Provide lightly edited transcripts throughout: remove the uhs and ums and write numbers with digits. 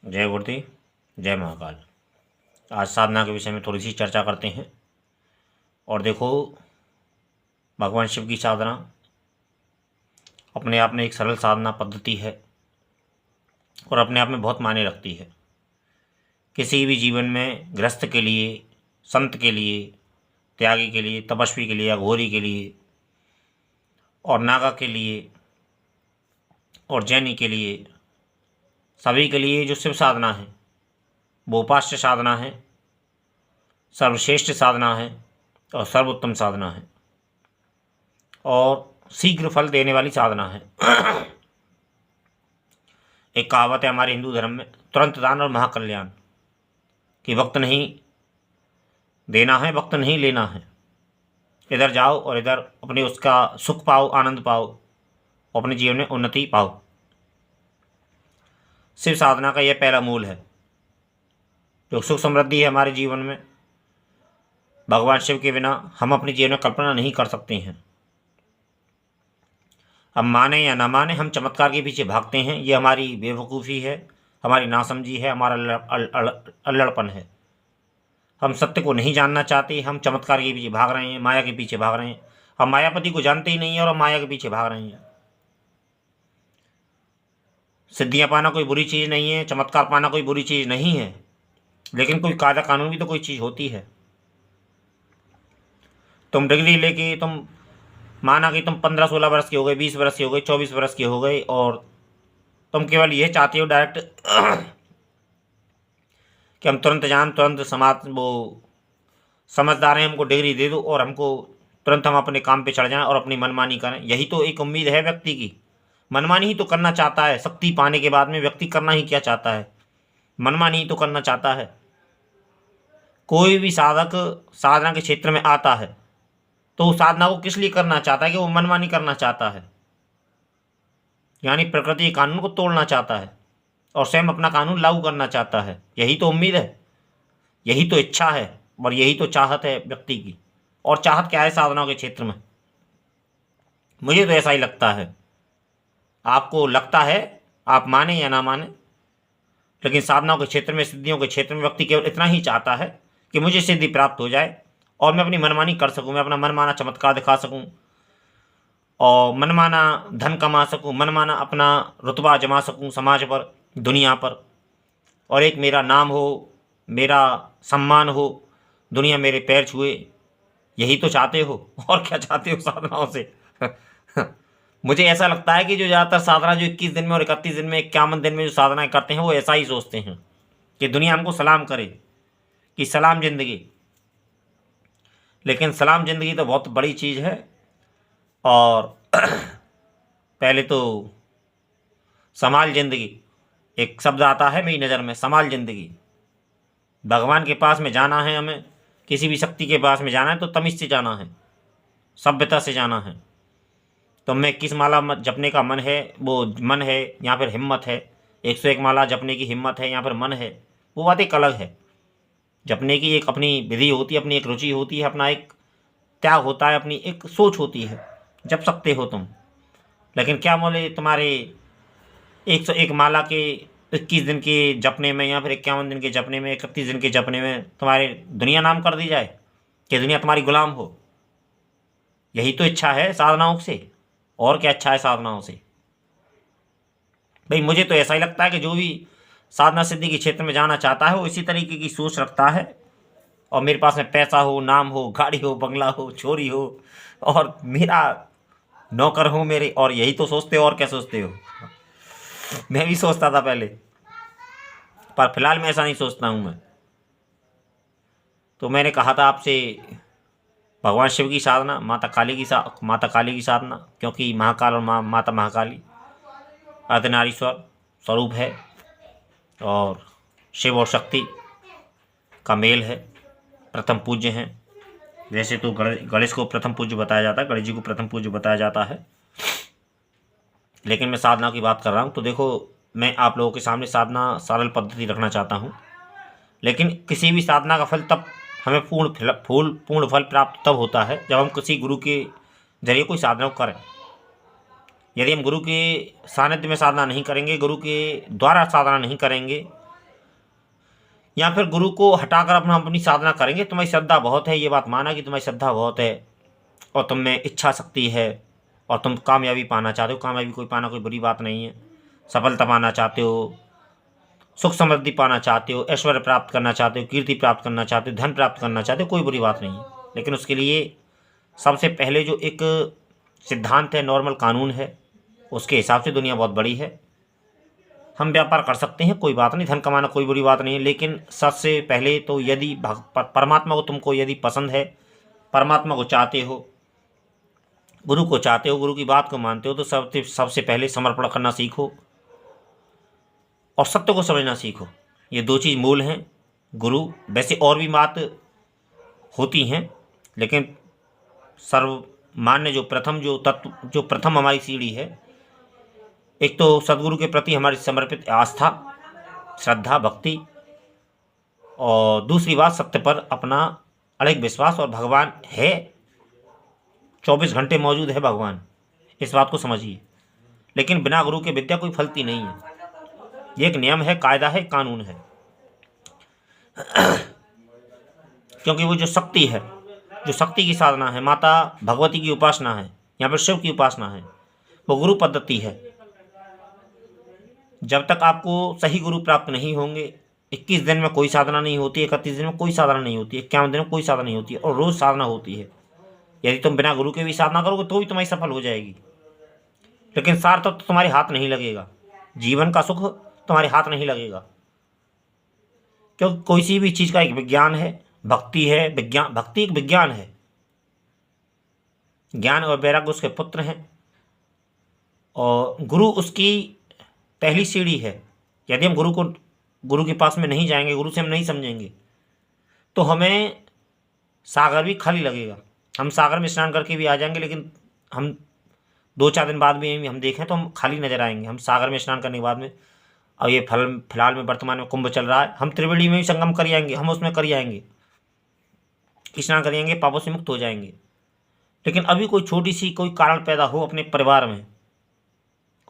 जय गुरुदेव, जय महाकाल। आज साधना के विषय में थोड़ी सी चर्चा करते हैं। और देखो, भगवान शिव की साधना अपने आप में एक सरल साधना पद्धति है और अपने आप में बहुत मायने रखती है। किसी भी जीवन में गृहस्थ के लिए, संत के लिए, त्यागी के लिए, तपस्वी के लिए, अघोरी के लिए और नागा के लिए और जैनी के लिए, सभी के लिए जो शिव साधना है वो उपास्य साधना है, सर्वश्रेष्ठ साधना है और सर्वोत्तम साधना है और शीघ्र फल देने वाली साधना है। एक कहावत है हमारे हिंदू धर्म में, तुरंत दान और महाकल्याण, कि वक्त नहीं देना है, वक्त नहीं लेना है। इधर जाओ और इधर अपने उसका सुख पाओ, आनंद पाओ, अपने जीवन में उन्नति पाओ। शिव साधना का यह पहला मूल है। जो सुख समृद्धि है हमारे जीवन में, भगवान शिव के बिना हम अपने जीवन में कल्पना नहीं कर सकते हैं। अब माने या ना माने, हम चमत्कार के पीछे भागते हैं। ये हमारी बेवकूफ़ी है, हमारी नासमझी है, हमारा अल्लड़पन है। हम सत्य को नहीं जानना चाहते, हम चमत्कार के पीछे भाग रहे हैं, माया के पीछे भाग रहे हैं। हम मायापति को जानते ही नहीं हैं और हम माया के पीछे भाग रहे हैं। सिद्धियां पाना कोई बुरी चीज़ नहीं है, चमत्कार पाना कोई बुरी चीज़ नहीं है, लेकिन कोई कायदा कानून भी तो कोई चीज़ होती है। तुम डिग्री लेके तुम माना कि तुम 15-16 वर्ष के हो गए, 20 वर्ष के हो गए, 24 वर्ष के हो गए और तुम केवल ये चाहते हो डायरेक्ट कि हम तुरंत जान, तुरंत समाज वो समझदार हैं, हमको डिग्री दे दो और हमको तुरंत हम अपने काम पे चढ़ जाएं और अपनी मनमानी करें। यही तो एक उम्मीद है व्यक्ति की। मनमानी ही तो करना चाहता है। शक्ति पाने के बाद में व्यक्ति करना ही क्या चाहता है? मनमानी ही तो करना चाहता है। कोई भी साधक साधना के क्षेत्र में आता है तो उस साधना को किस लिए करना चाहता है? कि वो मनमानी करना चाहता है, यानी प्रकृति के कानून को तोड़ना चाहता है और स्वयं अपना कानून लागू करना चाहता है। यही तो उम्मीद है, यही तो इच्छा है और यही तो चाहत है व्यक्ति की। और चाहत क्या है साधनाओं के क्षेत्र में? मुझे तो ऐसा ही लगता है। आपको लगता है, आप माने या ना माने, लेकिन साधनाओं के क्षेत्र में, सिद्धियों के क्षेत्र में व्यक्ति केवल इतना ही चाहता है कि मुझे सिद्धि प्राप्त हो जाए और मैं अपनी मनमानी कर सकूं, मैं अपना मनमाना चमत्कार दिखा सकूं और मनमाना धन कमा सकूं, मनमाना अपना रुतबा जमा सकूं समाज पर, दुनिया पर, और एक मेरा नाम हो, मेरा सम्मान हो, दुनिया मेरे पैर छुए। यही तो चाहते हो, और क्या चाहते हो साधनाओं से? मुझे ऐसा लगता है कि जो ज़्यादातर साधना जो 21 दिन में और 31 दिन में, 51 दिन में जो साधनाएं करते हैं वो ऐसा ही सोचते हैं कि दुनिया हमको सलाम करे, कि सलाम जिंदगी। लेकिन सलाम जिंदगी तो बहुत बड़ी चीज़ है। और पहले तो संभाल जिंदगी, एक शब्द आता है मेरी नज़र में, संभाल जिंदगी। भगवान के पास में जाना है, हमें किसी भी शक्ति के पास में जाना है तो तमीज़ से जाना है, सभ्यता से जाना है। तो मैं किस माला जपने का मन है, वो मन है या फिर हिम्मत है, 101 माला जपने की हिम्मत है या फिर मन है, वो बात एक अलग है। जपने की एक अपनी विधि होती है, अपनी एक रुचि होती है, अपना एक त्याग होता है, अपनी एक सोच होती है। जप सकते हो तुम, लेकिन क्या बोले तुम्हारे 101 माला के 21 दिन के जपने में या फिर 51 दिन के जपने में, 31 दिन के जपने में तुम्हारे दुनिया नाम कर दी जाए कि दुनिया तुम्हारी गुलाम हो? यही तो इच्छा है साधनाओं से, और क्या इच्छा है साधनाओं से? भाई मुझे तो ऐसा ही लगता है कि जो भी साधना सिद्धि के क्षेत्र में जाना चाहता है वो इसी तरीके की सोच रखता है। और मेरे पास में पैसा हो, नाम हो, गाड़ी हो, बंगला हो, छोरी हो और मेरा नौकर हो मेरे, और यही तो सोचते हो। और क्या सोचते हो? मैं भी सोचता था पहले, पर फिलहाल मैं ऐसा नहीं सोचता हूँ मैं। तो मैंने कहा था आपसे, भगवान शिव की साधना, माता काली की साधना, क्योंकि महाकाल और माता महाकाली अर्धनारीश्वर स्वरूप है और शिव और शक्ति का मेल है, प्रथम पूज्य हैं। वैसे तो गणेश को प्रथम पूज्य बताया जाता है, गणेश जी को प्रथम पूज्य बताया जाता है, लेकिन मैं साधना की बात कर रहा हूँ। तो देखो, मैं आप लोगों के सामने साधना सरल पद्धति रखना चाहता हूँ, लेकिन किसी भी साधना का फल तब हमें पूर्ण फल प्राप्त तब होता है जब हम किसी गुरु के जरिए कोई साधना करें। यदि हम गुरु के सानिध्य में साधना नहीं करेंगे, गुरु के द्वारा साधना नहीं करेंगे, या फिर गुरु को हटाकर अपनी साधना करेंगे। तुम्हारी श्रद्धा बहुत है, ये बात माना कि तुम्हारी श्रद्धा बहुत है और तुम में इच्छा शक्ति है और तुम कामयाबी पाना चाहते हो। कामयाबी कोई पाना कोई बुरी बात नहीं है। सफलता पाना चाहते हो, सुख समृद्धि पाना चाहते हो, ऐश्वर्य प्राप्त करना चाहते हो, कीर्ति प्राप्त करना चाहते हो, धन प्राप्त करना चाहते हो, कोई बुरी बात नहीं है। लेकिन उसके लिए सबसे पहले जो एक सिद्धांत है, नॉर्मल कानून है, उसके हिसाब से दुनिया बहुत बड़ी है। हम व्यापार कर सकते हैं, कोई बात नहीं, धन कमाना कोई बुरी बात नहीं है। लेकिन सबसे पहले तो यदि परमात्मा को तुमको यदि पसंद है, परमात्मा को चाहते हो, गुरु को चाहते हो, गुरु की बात को मानते हो, तो सबसे पहले समर्पण करना सीखो और सत्य को समझना सीखो। ये दो चीज़ मूल हैं। गुरु, वैसे और भी बात होती हैं, लेकिन सर्वमान्य जो प्रथम हमारी सीढ़ी है, एक तो सदगुरु के प्रति हमारी समर्पित आस्था, श्रद्धा, भक्ति, और दूसरी बात सत्य पर अपना अड़िग विश्वास। और भगवान है, 24 घंटे मौजूद है भगवान, इस बात को समझिए। लेकिन बिना गुरु के विद्या कोई फलती नहीं है। ये एक नियम है, कायदा है, कानून है। क्योंकि वो जो शक्ति है, जो शक्ति की साधना है, माता भगवती की उपासना है, यहाँ पर शिव की उपासना है, वो गुरु पद्धति है। जब तक आपको सही गुरु प्राप्त नहीं होंगे, 21 दिन में कोई साधना नहीं होती, 31 दिन में कोई साधना नहीं होती, 51 दिन में कोई साधना नहीं होती, और रोज़ साधना होती है। यदि तुम बिना गुरु के भी साधना करोगे तो भी तुम्हारी सफल हो जाएगी। लेकिन सार तो तुम्हारे हाथ नहीं लगेगा, जीवन का सुख तुम्हारे हाथ नहीं लगेगा। क्योंकि कोई सी भी चीज़ का एक विज्ञान है, भक्ति है, विज्ञान, भक्ति एक विज्ञान है। ज्ञान और वैराग्य उसके पुत्र हैं और गुरु उसकी पहली सीढ़ी है। यदि हम गुरु के पास में नहीं जाएंगे, गुरु से हम नहीं समझेंगे, तो हमें सागर भी खाली लगेगा। हम सागर में स्नान करके भी आ जाएंगे, लेकिन हम 2-4 दिन बाद भी हम देखें तो हम खाली नजर आएंगे। हम सागर में स्नान करने के बाद में, और ये फिलहाल में वर्तमान में कुंभ चल रहा है, हम त्रिवेणी में भी संगम कर आएंगे, हम उसमें कर आएंगे, स्नान करेंगे, पापों से मुक्त हो जाएंगे। लेकिन अभी कोई छोटी सी कोई कारण पैदा हो अपने परिवार में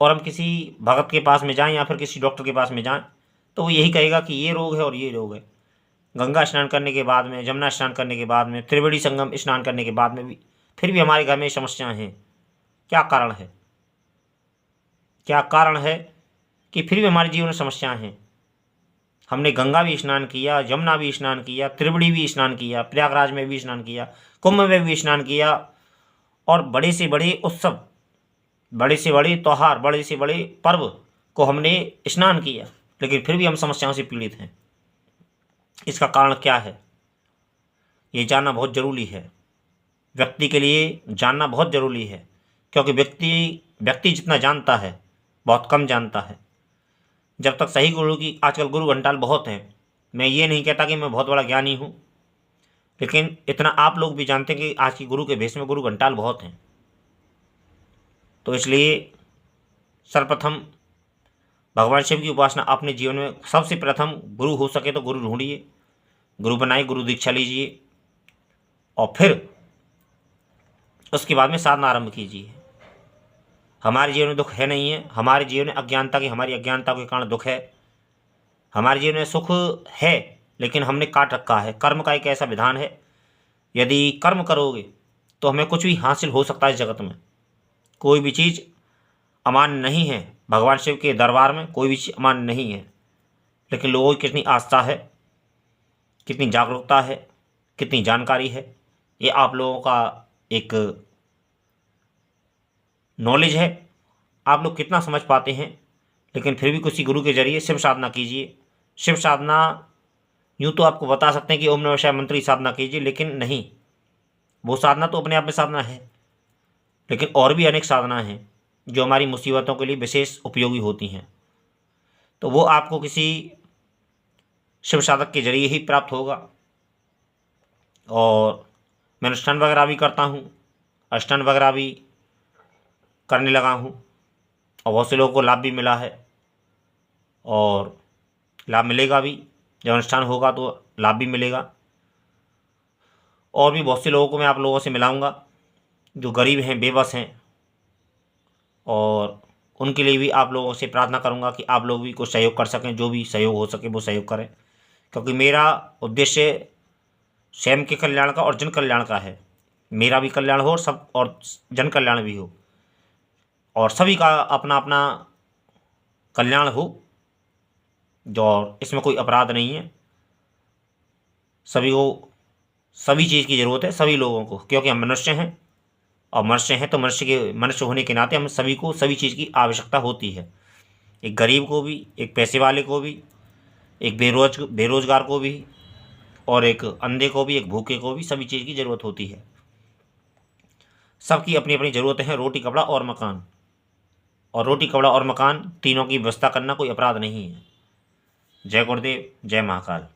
और हम किसी भगत के पास में जाएं या फिर किसी डॉक्टर के पास में जाएं, तो वो यही कहेगा कि ये रोग है और ये रोग है। गंगा स्नान करने के बाद में, जमुना स्नान करने के बाद में, त्रिवेणी संगम स्नान करने के बाद में भी फिर भी हमारे घर में समस्याएं हैं। क्या कारण है? क्या कारण है कि फिर भी हमारे जीवन में समस्याएं हैं? हमने गंगा भी स्नान किया, जमुना भी स्नान किया, त्रिवेणी भी स्नान किया, प्रयागराज में भी स्नान किया, कुंभ में भी स्नान किया, और बड़े से बड़े उत्सव, बड़े से बड़े त्यौहार, बड़े से बड़े पर्व को हमने स्नान किया, लेकिन फिर भी हम समस्याओं से पीड़ित हैं। इसका कारण क्या है? ये जानना बहुत ज़रूरी है। व्यक्ति के लिए जानना बहुत ज़रूरी है, क्योंकि व्यक्ति जितना जानता है बहुत कम जानता है। जब तक सही गुरु की, आजकल गुरु घंटाल बहुत हैं, मैं ये नहीं कहता कि मैं बहुत बड़ा ज्ञानी हूँ, लेकिन इतना आप लोग भी जानते हैं कि आज की गुरु के भेष में गुरु घंटाल बहुत हैं। तो इसलिए सर्वप्रथम भगवान शिव की उपासना अपने जीवन में, सबसे प्रथम गुरु हो सके तो गुरु ढूंढिए, गुरु बनाइए, गुरु दीक्षा लीजिए, और फिर उसके बाद में साधना आरंभ कीजिए। हमारे जीवन में दुख है नहीं है, हमारे जीवन में हमारी अज्ञानता के कारण दुख है। हमारे जीवन में सुख है, लेकिन हमने काट रखा है। कर्म का एक ऐसा विधान है, यदि कर्म करोगे तो हमें कुछ भी हासिल हो सकता है। इस जगत में कोई भी चीज़ अमान्य नहीं है, भगवान शिव के दरबार में कोई भी चीज़ अमान्य नहीं है। लेकिन लोगों की कितनी आस्था है, कितनी जागरूकता है, कितनी जानकारी है, ये आप लोगों का एक नॉलेज है। आप लोग कितना समझ पाते हैं। लेकिन फिर भी किसी गुरु के जरिए शिव साधना कीजिए। शिव साधना, यूँ तो आपको बता सकते हैं कि ओम नमः शिवाय मंत्र की साधना कीजिए, लेकिन नहीं, वो साधना तो अपने आप में साधना है, लेकिन और भी अनेक साधना हैं जो हमारी मुसीबतों के लिए विशेष उपयोगी होती हैं। तो वो आपको किसी शिव साधक के जरिए ही प्राप्त होगा। और मैं अनुष्ठान वगैरह भी करता हूँ, अष्टांग वगैरह भी करने लगा हूँ, और बहुत से लोगों को लाभ भी मिला है और लाभ मिलेगा भी। जब अनुष्ठान होगा तो लाभ भी मिलेगा। और भी बहुत से लोगों को मैं आप लोगों से मिलाऊंगा जो गरीब हैं, बेबस हैं, और उनके लिए भी आप लोगों से प्रार्थना करूंगा कि आप लोग भी कुछ सहयोग कर सकें। जो भी सहयोग हो सके वो सहयोग करें, क्योंकि मेरा उद्देश्य स्वयं के कल्याण का और जन कल्याण का है। मेरा भी कल्याण हो और जन कल्याण भी हो, और सभी का अपना अपना कल्याण हो। जो इसमें कोई अपराध नहीं है। सभी को सभी चीज़ की ज़रूरत है, सभी लोगों को, क्योंकि हम मनुष्य हैं, और मनुष्य हैं तो मनुष्य होने के नाते हम सभी को सभी चीज़ की आवश्यकता होती है। एक गरीब को भी, एक पैसे वाले को भी, एक बेरोजगार को भी, और एक अंधे को भी, एक भूखे को भी सभी चीज़ की ज़रूरत होती है। सबकी अपनी अपनी ज़रूरतें हैं, रोटी कपड़ा और मकान। और रोटी कपड़ा और मकान तीनों की व्यवस्था करना कोई अपराध नहीं है। जय गुरुदेव, जय महाकाल।